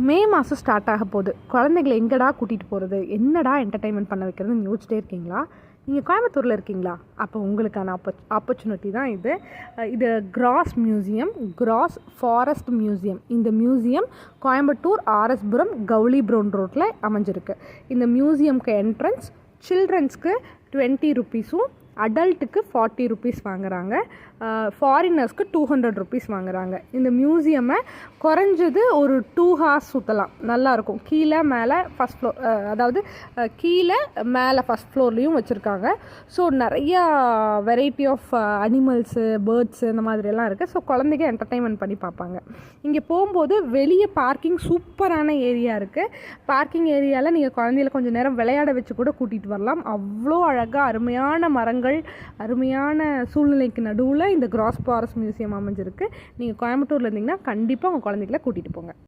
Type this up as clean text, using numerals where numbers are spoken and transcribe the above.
மே மாதம் ஸ்டார்ட் ஆக போகுது. குழந்தைகளை எங்கடா கூட்டிகிட்டு போகிறது, என்னடா என்டர்டெயின்மெண்ட் பண்ண வைக்கிறதுன்னு யோசிச்சிட்டே இருக்கீங்களா? நீங்கள் கோயம்புத்தூரில் இருக்கீங்களா? அப்போ உங்களுக்கான ஆப்பர்ச்சுனிட்டி தான் இது. இது cross museum, cross forest museum. இந்த மியூசியம் கோயம்புத்தூர் ஆர்எஸ்புரம் கவுளிபுரம் ரோட்டில் அமைஞ்சிருக்கு. இந்த மியூசியம்க்கு என்ட்ரன்ஸ் சில்ட்ரன்ஸ்க்கு 20 ருபீஸும், அடல்ட்டுக்கு 40 ருபீஸ் வாங்குகிறாங்க. ஃபாரினர்ஸ்க்கு 200 ருபீஸ் வாங்குகிறாங்க. இந்த மியூசியமை குறைஞ்சது ஒரு 2 ஹார்ஸ் சுற்றலாம். நல்லாயிருக்கும். கீழே மேலே ஃபஸ்ட் ஃப்ளோர், அதாவது கீழே மேலே ஃபஸ்ட் ஃப்ளோர்லேயும் வச்சுருக்காங்க. ஸோ நிறையா வெரைட்டி ஆஃப் அனிமல்ஸு, பேர்ட்ஸு இந்த மாதிரியெல்லாம் இருக்குது. ஸோ குழந்தைங்க என்டர்டெயின்மெண்ட் பண்ணி பார்ப்பாங்க. இங்கே போகும்போது வெளியே பார்க்கிங் சூப்பரான ஏரியா இருக்குது. பார்க்கிங் ஏரியாவில் நீங்கள் குழந்தைகளை கொஞ்சம் நேரம் விளையாட வச்சு கூட கூட்டிகிட்டு வரலாம். அவ்வளோ அழகாக அருமையான மரங்கள், அருமையான சூழ்நிலைக்கு நடுவில் இந்த கிராஸ் ஃபாரஸ்ட் மியூசியம் அமைஞ்சிருக்கு. நீங்கள் கோயம்புத்தூரில் இருந்தீங்கன்னா கண்டிப்பாக உங்கள் குழந்தைகளை கூட்டிகிட்டு போங்க.